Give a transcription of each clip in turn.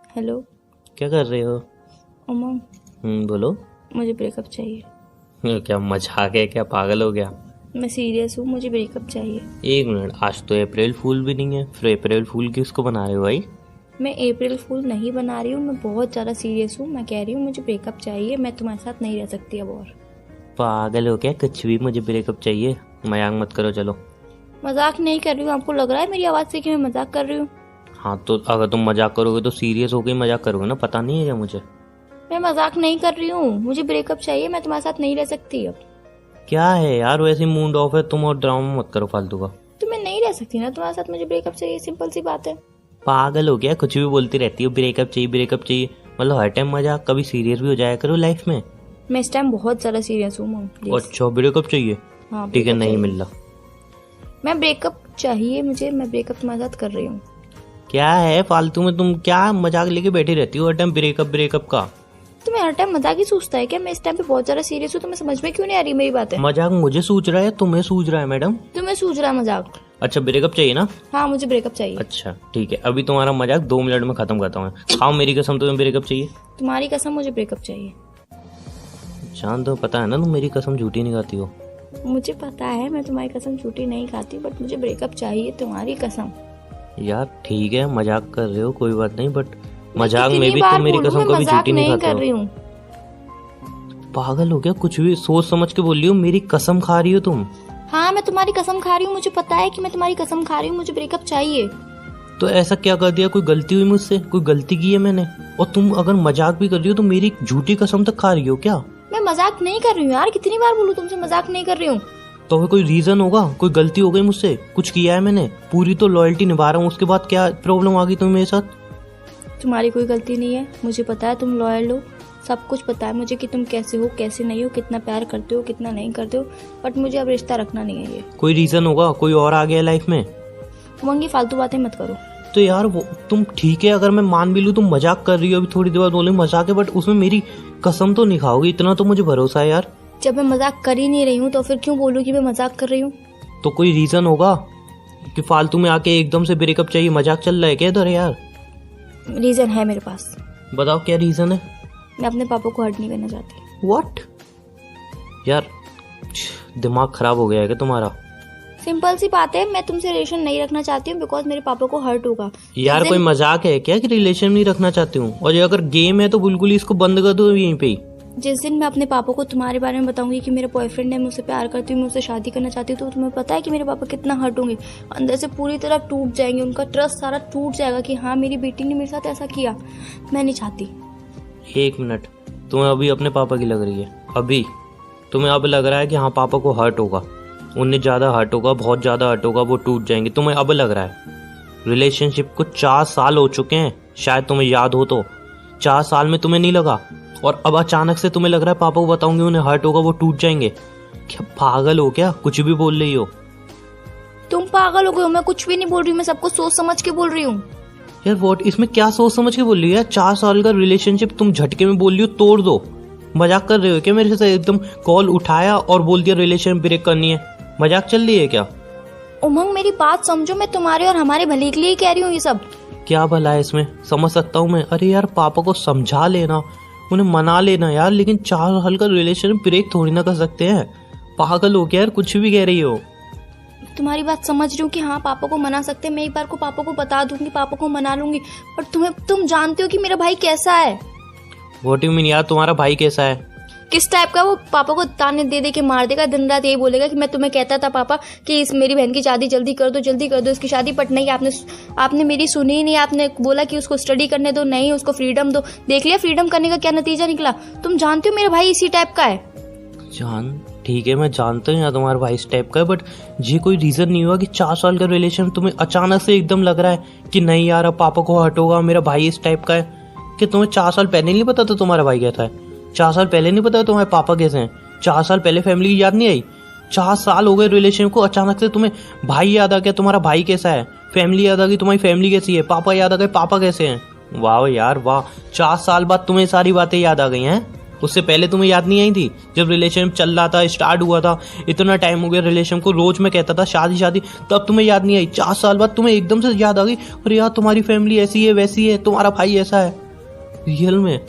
Hello. क्या कर रहे हो? उमंग, बोलो। मुझे ब्रेकअप चाहिए। क्या मजाक है? क्या पागल हो गया? मैं सीरियस हूँ, मुझे ब्रेकअप चाहिए। एक मिनट, आज तो अप्रैल फूल भी नहीं है, फिर अप्रैल फूल किसको बना रहे हो भाई? मैं अप्रैल फूल नहीं बना रही हूँ, मैं बहुत ज़्यादा सीरियस हूँ। मैं कह रही हूँ मुझे ब्रेकअप चाहिए, मैं तुम्हारे साथ नहीं रह सकती अब और। पागल हो क्या? कुछ भी मुझे ब्रेकअप चाहिए? मजाक मत करो, चलो। मजाक नहीं कर रही हूँ, आपको लग रहा है मेरी आवाज़ से कि मैं मजाक कर रही हूँ? हाँ तो अगर तुम मजाक करोगे तो सीरियस होकर ही मजाक करोगे ना, पता नहीं है क्या मुझे? मैं मजाक नहीं कर रही हूँ, मुझे ब्रेकअप चाहिए, मैं तुम्हारे साथ नहीं रह सकती अब। क्या है यार, वैसे मूड ऑफ है तुम, और ड्रामा मत करो फालतू का। तो मैं नहीं रह सकती ना तुम्हारे साथ, मुझे ब्रेकअप चाहिए, सिंपल सी बात है। पागल हो गया? कुछ भी बोलती रहती हो, ब्रेकअप चाहिए ब्रेकअप चाहिए। मतलब हर टाइम मजाक, कभी सीरियस भी हो जाया करो लाइफ में। मैं इस टाइम बहुत ज़्यादा सीरियस हूँ मम, प्लीज। अच्छा, ब्रेकअप चाहिए? हाँ, ठीक है, breakup नहीं चाहिए। मिल रहा। मैं ब्रेकअप चाहिए मुझे, मैं ब्रेकअप तुम्हारे साथ कर रही हूँ। क्या है फालतू में, तुम क्या मजाक लेके बैठी रहती हो हर टाइम ब्रेकअप ब्रेकअप का? तुम्हें हर टाइम मजाक ही सूझता है क्या? मैं इस टाइम पे बहुत ज्यादा सीरियस हूँ, तुम्हें समझ में क्यों नहीं आ रही मेरी बातें? मजाक मुझे सूझ रहा है, तुम्हें सूझ रहा है मैडम? तुम्हें सूझ रहा है मजाक? अच्छा, ब्रेकअप चाहिए ना? हाँ, मुझे ब्रेकअप चाहिए। अच्छा ठीक है, अभी तुम्हारा मजाक 2 मिनट में खत्म करता हूँ। खाओ मेरी कसम, तुम्हें ब्रेकअप चाहिए? तुम्हारी कसम, मुझे ब्रेकअप चाहिए। जान दो, पता है ना तुम मेरी कसम झूठी नहीं खाती हो। मुझे पता है मैं तुम्हारी कसम झूठी नहीं खाती, बट मुझे ब्रेकअप चाहिए, तुम्हारी कसम। यार ठीक है, मजाक कर रहे हो कोई बात नहीं, बट मैं मजाक में कितनी भी बार तुम मेरी बोलूं, कसम मैं कभी मजाक झूठी नहीं नहीं खाते कर हो। रही हूँ। पागल हो गया? कुछ भी सोच समझ के बोल रही हो, मेरी कसम खा रही हो तुम। हाँ, मैं तुम्हारी कसम खा रही हूँ, मुझे पता है कि मैं तुम्हारी कसम खा रही हूँ, मुझे ब्रेकअप चाहिए। तो ऐसा क्या कर दिया? कोई गलती हुई मुझसे? कोई गलती की है मैंने? और तुम अगर मजाक भी कर रही हो तो मेरी झूठी कसम तक खा रही हो क्या? मैं मजाक नहीं कर रही हूँ यार, कितनी बार बोलूं तुमसे, मजाक नहीं कर रही हूँ। तो फिर कोई रीजन होगा, कोई गलती हो गई मुझसे, कुछ किया है मैंने? पूरी तो लॉयल्टी निभा रहा हूँ, उसके बाद क्या प्रॉब्लम आ गई तुम्हें मेरे साथ? तुम्हारी कोई गलती नहीं है, मुझे पता है तुम लॉयल हो, सब कुछ पता है मुझे कि तुम कैसे हो कैसे नहीं हो, कितना प्यार करते हो कितना नहीं करते हो, बट मुझे अब रिश्ता रखना नहीं है ये। कोई रीजन होगा, कोई और आ गया लाइफ में? उमंग, ये फालतू बातें मत करो। तो यार वो तुम ठीक है, अगर मैं मान भी लूँ तुम मजाक कर रही हो, अभी थोड़ी देर बाद बोले मजाक है, बट उसमें मेरी कसम तो नहीं खाओगी, इतना तो मुझे भरोसा है यार। जब मैं मजाक कर ही नहीं रही हूँ तो फिर क्यों बोलूँ कि मैं मजाक कर रही हूँ? तो कोई रीजन होगा कि फालतू में आके एकदम से ब्रेकअप चाहिए? मजाक चल रहा है क्या इधर यार? रीजन है मेरे पास। बताओ क्या रीजन है? मैं अपने पापा को हर्ट नहीं करना चाहती। व्हाट? यार दिमाग खराब हो गया है क्या तुम्हारा? सिंपल सी बात है, मैं तुमसे रिलेशन नहीं रखना चाहती हूँ बिकॉज मेरे पापा को हर्ट होगा। यार कोई मजाक है क्या कि रिलेशन नहीं रखना चाहती हूँ? और ये अगर गेम है तो बिल्कुल ही इसको बंद कर दो यहीं पे ही। जिस दिन मैं अपने पापा को तुम्हारे बारे में बताऊंगी कि मेरा बॉयफ्रेंड है, मैं उससे प्यार करती हूँ, मैं उससे शादी करना चाहती हूँ, तो तुम्हें पता है कि मेरे पापा कितना हर्ट होंगे, अंदर से पूरी तरह टूट जाएंगे, उनका ट्रस्ट सारा टूट जाएगा कि हाँ मेरी बेटी ने मेरे साथ ऐसा किया। मैं नहीं चाहती। 1 मिनट, तुम्हें अभी अपने पापा की लग रही है? अभी तुम्हें अब लग रहा है कि हाँ पापा को हर्ट होगा, उन्हें ज़्यादा हर्ट होगा, बहुत ज़्यादा हर्ट होगा, वो टूट जाएंगे, तुम्हें अब लग रहा है? रिलेशनशिप को 4 साल हो चुके हैं, शायद तुम्हें याद हो तो। 4 साल में तुम्हें नहीं लगा, और अब अचानक से तुम्हें लग रहा है पापा को बताऊंगी उन्हें हर्ट होगा, वो टूट जाएंगे? क्या पागल हो क्या? कुछ भी बोल रही हो। तुम पागल हो गए हो, मैं कुछ भी नहीं बोल रही हूँ, मैं सबको सोच समझ के बोल रही हूँ। यार वॉट, इसमें क्या सोच समझ के बोल रही हो यार? 4 साल का रिलेशनशिप तुम झटके में बोल रही हो तोड़ दो? मजाक कर रहे हो क्या मेरे से? एकदम कॉल उठाया और बोल दिया रिलेशन ब्रेक करनी है, मजाक चल रही है क्या? उमंग, मेरी बात समझो, मैं तुम्हारे और हमारे भले के लिए ही कह रही हूँ ये सब। क्या भला है इसमें? समझ सकता हूँ मैं। अरे यार पापा को समझा लेना, उन्हें मना लेना यार, लेकिन 4 साल का रिलेशन ब्रेक थोड़ी ना कर सकते हैं। पागल हो क्या यार, कुछ भी कह रही हो। तुम्हारी बात समझ रही हूँ कि हाँ पापा को मना सकते हैं, मैं एक बार को पापा को बता दूंगी, पापा को मना लूंगी, पर तुम जानते हो कि मेरा भाई कैसा है। व्हाट यू मीन यार, तुम्हारा भाई कैसा है? किस टाइप का? वो पापा को ताने दे दे के मार देगा, दिन रात यही बोलेगा कि मैं तुम्हें कहता था पापा कि इस मेरी बहन की शादी जल्दी कर दो इसकी शादी, बट नहीं, आपने मेरी सुनी ही नहीं। आपने बोला कि उसको स्टडी करने दो, नहीं उसको फ्रीडम दो। देख लिया फ्रीडम करने का क्या नतीजा निकला। तुम जानते हो मेरा भाई इसी टाइप का है। जान ठीक है, मैं जानता हूँ यार तुम्हारा भाई इस टाइप का है, बट ये कोई रीजन नहीं हुआ कि 4 साल का रिलेशन तुम्हें अचानक से एकदम लग रहा है कि नहीं यार अब पापा को हर्ट होगा, मेरा भाई इस टाइप का है। कि तुम्हें 4 साल पहले नहीं पता था तुम्हारा भाई कैसा है? 4 साल पहले नहीं पता तुम्हारे पापा कैसे हैं? 4 साल पहले फैमिली की याद नहीं आई? 4 साल हो गए रिलेशन को, अचानक से तुम्हें भाई याद आ गया, तुम्हारा भाई कैसा है? फैमिली याद आ गई, तुम्हारी फैमिली कैसी है? पापा याद आ गए, पापा कैसे हैं? वाह यार वाह, 4 साल बाद तुम्हें सारी बातें याद आ गई हैं। उससे पहले तुम्हें याद नहीं आई थी? जब रिलेशन चल रहा था, स्टार्ट हुआ था, इतना टाइम हो गया रिलेशन को, रोज मैं कहता था शादी शादी, तब तुम्हें याद नहीं आई? 4 साल बाद तुम्हें एकदम से याद आ गई, अरे यार तुम्हारी फैमिली ऐसी है, वैसी है, तुम्हारा भाई ऐसा है। रियल में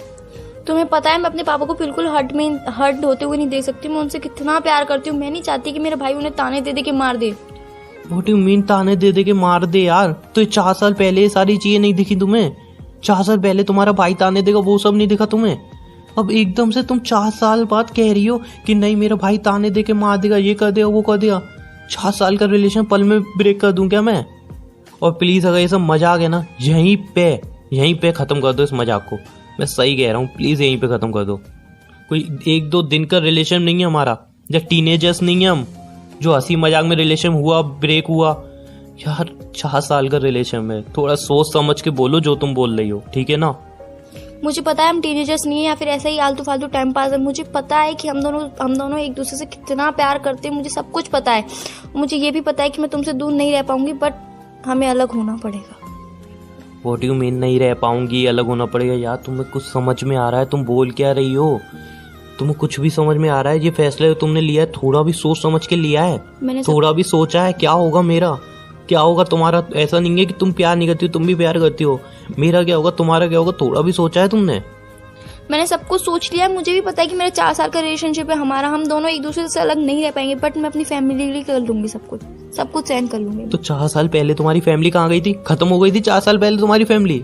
तुम्हें पता है मैं अपने पापा को बिल्कुल हर्ट होते हुए नहीं देख सकती। मैं उनसे कितना प्यार करती हूँ। मैं नहीं चाहती कि मेरा भाई उन्हें ताने दे दे के मार दे। व्हाट यू मीन ताने दे दे के मार दे यार? तो 4 साल पहले ये सारी चीजें नहीं दिखी तुम्हें? 4 साल पहले तुम्हारा भाई ताने देगा, वो सब नहीं दिखा तुम्हें? अब एकदम से तुम 4 साल बाद कह रही हो कि नहीं मेरा भाई ताने दे के मार देगा, ये कर देगा, वो कर देगा। 4 साल का रिलेशन पल में ब्रेक कर दूं क्या मैं? और प्लीज अगर ये सब मजाक है ना, यहीं पे खत्म कर दो इस मजाक को। मैं सही कह रहा हूँ, प्लीज यहीं पे खत्म कर दो। कोई 1-2 दिन का रिलेशन नहीं है हमारा, जब टीनेजर्स नहीं है हम जो हंसी मजाक में रिलेशन हुआ, ब्रेक हुआ। यार 4 साल का रिलेशन में थोड़ा सोच समझ के बोलो जो तुम बोल रही हो, ठीक है ना? मुझे पता है हम टीनेजर्स नहीं है या फिर ऐसा ही आलतू फालतू टाइम पास है। मुझे पता है कि हम दोनों एक दूसरे से कितना प्यार करते हैं। मुझे सब कुछ पता है। मुझे ये भी पता है कि मैं तुमसे दूर नहीं रह पाऊंगी, बट हमें अलग होना पड़ेगा। व्हाट यू मीन नहीं रह पाऊंगी, अलग होना पड़ेगा? यार तुम्हें कुछ समझ में आ रहा है? तुम बोल क्या रही हो? तुम्हें कुछ भी समझ में आ रहा है? ये फैसला तुमने लिया है, थोड़ा भी सोच समझ के लिया है? मैंने थोड़ा भी सोचा है क्या होगा मेरा, क्या होगा तुम्हारा? ऐसा नहीं है कि तुम प्यार नहीं करती हो, तुम भी प्यार करती हो। मेरा क्या होगा, तुम्हारा क्या होगा? थोड़ा भी सोचा है तुमने? मैंने सब कुछ सोच लिया है। मुझे भी पता है कि मेरा 4 साल का रिलेशनशिप है हमारा। हम दोनों एक दूसरे से अलग नहीं रह पाएंगे, बट मैं अपनी फैमिली के लिए कर लूंगी सब कुछ सहन कर लूंगी। तो 4 साल पहले तुम्हारी फैमिली कहाँ गई थी? खत्म हो गई थी 4 साल पहले तुम्हारी फैमिली।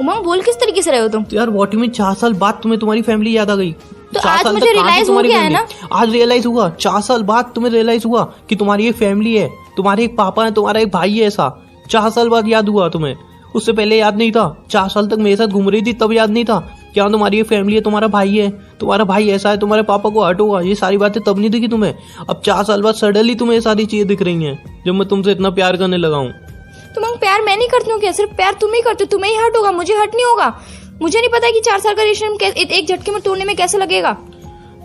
उमंग बोल किस तरीके से रहे हो तुम? तो यार व्हाट यू मीन 4 साल बाद तुम्हें तुम्हारी फैमिली याद आ गई? तो 4 आज साल मुझे तक कहाँ थी रियलाइज हो तुम्हारी गया है फैमिली? ना। आज रियलाइज हुआ? 4 साल बाद तुम्हें रियलाइज हुआ कि तुम्हारी एक फैमिली है, तुम्हारे एक पापा है, तुम्हारा एक भाई है। ऐसा 4 साल बाद याद हुआ तुम्हें? उससे पहले याद नहीं था? 4 साल तक मेरे साथ घूम रही थी तब याद नहीं था? क्या तुम्हारी एक फैमिली है, तुम्हारा भाई है, तुम्हारा भाई ऐसा है, तुम्हारे पापा को हर्ट होगा, ये सारी बातें तब नहीं दिखी तुम्हें? अब 4 साल बाद सडनली तुम्हें ये सारी चीजें दिख रही हैं जब मैं तुमसे इतना प्यार करने लगा हूँ। तुम प्यार मैं नहीं करती हूँ क्या? सिर्फ प्यार तुम ही करते हो। तुम्हें ही हर्ट होगा, मुझे हर्ट नहीं होगा। मुझे नहीं पता कि 4 साल का रिलेशन एक झटके में तोड़ने में कैसे लगेगा।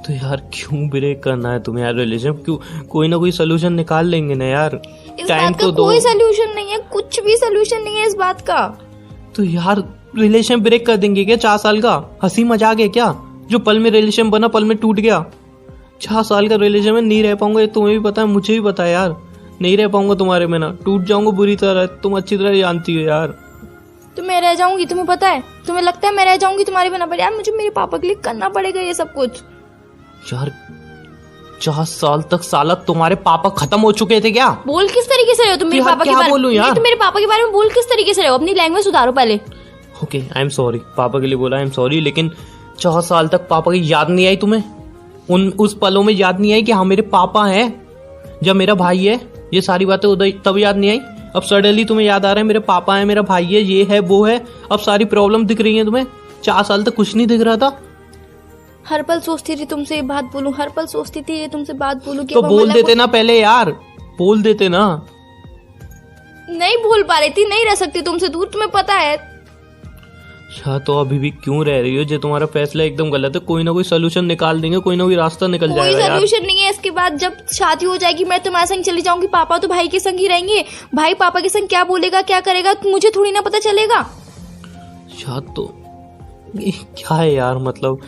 तो यार क्यों ब्रेक करना है तुम्हें यार रिलेशन? क्यों? कोई ना कोई सोल्यूशन निकाल लेंगे ना यार। इस बात का कोई सोल्यूशन नहीं है, कुछ भी सोल्यूशन नहीं है इस बात का। तो यार रिलेशन ब्रेक कर देंगे क्या 4 साल का? हंसी मजाक है क्या? जो पल में रिलेशन बना पल में टूट गया। 4 साल का रिलेशन में नहीं रह पाऊंगा, ये तुम्हें भी पता है, मुझे भी पता है यार। नहीं रह पाऊंगा तुम्हारे बिना, टूट जाऊंगा बुरी तरह, तुम अच्छी तरह जानती हो यार। तो मैं रह जाऊंगी, तुम्हें पता है? तुम्हें लगता है मैं रह जाऊंगी तुम्हारे बिना? पर यार मुझे मेरे पापा के लिए करना पड़ेगा ये सब कुछ। यार 4 साल तक साला तुम्हारे पापा खत्म हो चुके थे क्या? बोल किस तरीके से रहे हो तुम मेरे पापा के बारे में? नहीं, तुम मेरे पापा के बारे में बोल किस तरीके से रहे हो? अपनी लैंग्वेज सुधारो पहले। ओके आई एम सॉरी, पापा के लिए बोला आई एम सॉरी, लेकिन 4 साल तक पापा की याद नहीं आई तुम्हें? उस पलों में याद नहीं आई कि हाँ मेरे पापा हैं, जब मेरा भाई है? ये सारी बातें उधर तब याद नहीं आई? अब सडनली तुम्हें याद आ रहा है मेरे पापा है, मेरा भाई है, ये है, वो है, अब सारी प्रॉब्लम दिख रही है तुम्हें? 4 साल तक कुछ नहीं दिख रहा था? हर पल सोचती थी तुमसे ये बात बोलूं, हर पल सोचती थी ये तुमसे बात बोलूं। तो बोल देते ना पहले यार, बोल देते ना। नहीं बोल पा रही थी, नहीं रह सकती तुमसे दूर, तुम्हें पता है। अच्छा तो अभी भी क्यों रह रही हो? जो तुम्हारा फैसला एकदम गलत है, कोई ना कोई सोल्यूशन निकाल देंगे, कोई ना कोई रास्ता निकल जाएगा यार। कोई सोल्यूशन नहीं है। इसके बाद जब शादी हो जाएगी मैं तुम्हारे संग चली जाऊंगी, पापा तो भाई के संग ही रहेंगे। भाई पापा के संग क्या बोलेगा क्या करेगा मुझे थोड़ी ना पता चलेगा। अच्छा तो क्या है यार, मतलब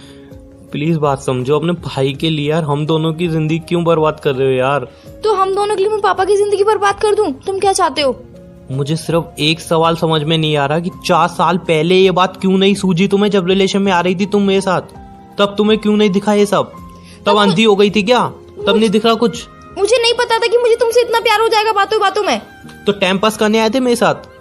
प्लीज बात समझो अपने भाई के लिए यार। हम दोनों की जिंदगी क्यों बर्बाद कर रहे हो यार? तो हम दोनों के लिए मैं पापा की जिंदगी बर्बाद कर दूं? तुम क्या चाहते हो? मुझे सिर्फ एक सवाल समझ में नहीं आ रहा कि 4 साल पहले ये बात क्यों नहीं सूझी तुम्हें? जब रिलेशन में आ रही थी तुम मेरे साथ, तब तुम्हें क्यों नहीं दिखा ये सब? तब अंधी हो गई थी क्या? तब नहीं दिख रहा कुछ? मुझे नहीं पता था कि मुझे तुमसे इतना प्यार हो जाएगा बातों बातों में। तो टाइम पास करने आए थे मेरे साथ?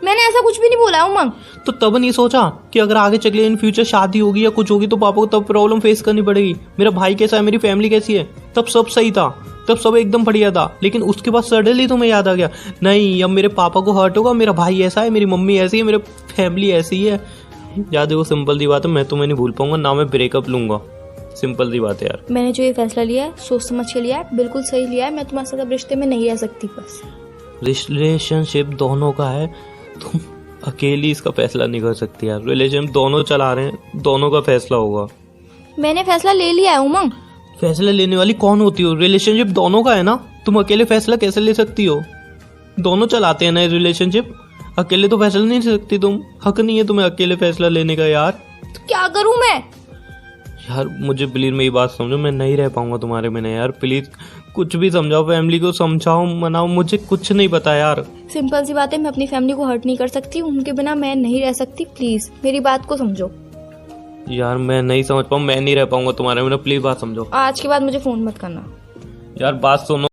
मैंने ऐसा कुछ भी नहीं बोला उमंग। तो तब नहीं सोचा कि अगर आगे चले इन फ्यूचर शादी होगी या कुछ होगी तो पापा को तब प्रॉब्लम फेस करनी पड़ेगी? मेरा भाई कैसा है, मेरी फैमिली कैसी है, तब सब सही था, तब सब एकदम बढ़िया था। लेकिन उसके बाद सडनली तुम्हें याद आ गया नहीं अब मेरे पापा को हर्ट होगा, मेरा भाई ऐसा है, मेरी मम्मी ऐसी है, मेरी फैमिली ऐसी है। याद है वो सिंपल सी बात है, मैं तुम्हें नहीं भूल पाऊंगा ना, मैं ब्रेकअप लूंगा। सिंपल सी बात है यार। मैंने जो ये फैसला लिया है सोच समझ के लिया है, बिल्कुल सही लिया है। मैं तुम्हारे साथ अब रिश्ते में नहीं रह सकती। बस रिलेशनशिप दोनों का है, तुम अकेली इसका फैसला नहीं कर सकती यार। रिलेशन दोनों चला रहे हैं, दोनों का फैसला होगा। मैंने फैसला ले लिया है उमंग। फैसला लेने वाली कौन होती हो? रिलेशनशिप दोनों का है ना, तुम अकेले फैसला कैसे ले सकती हो? दोनों चलाते हैं ना रिलेशनशिप, अकेले तो फैसला नहीं ले सकती तुम। हक नहीं है तुम्हें अकेले फैसला लेने का यार। तो क्या करूं मैं? यार मुझे प्लीज मेरी बात समझो, मैं नहीं रह पाऊंगा तुम्हारे बिना यार, प्लीज कुछ भी समझाओ, फैमिली को समझाओ मनाओ, मुझे कुछ नहीं पता यार। सिंपल सी बात है, मैं अपनी फैमिली को हर्ट नहीं कर सकती, उनके बिना मैं नहीं रह सकती। प्लीज मेरी बात को समझो। यार मैं नहीं समझ पाऊँ, मैं नहीं रह पाऊंगा तुम्हारे बिना, प्लीज बात समझो। आज के बाद मुझे फोन मत करना। यार बात सुनो।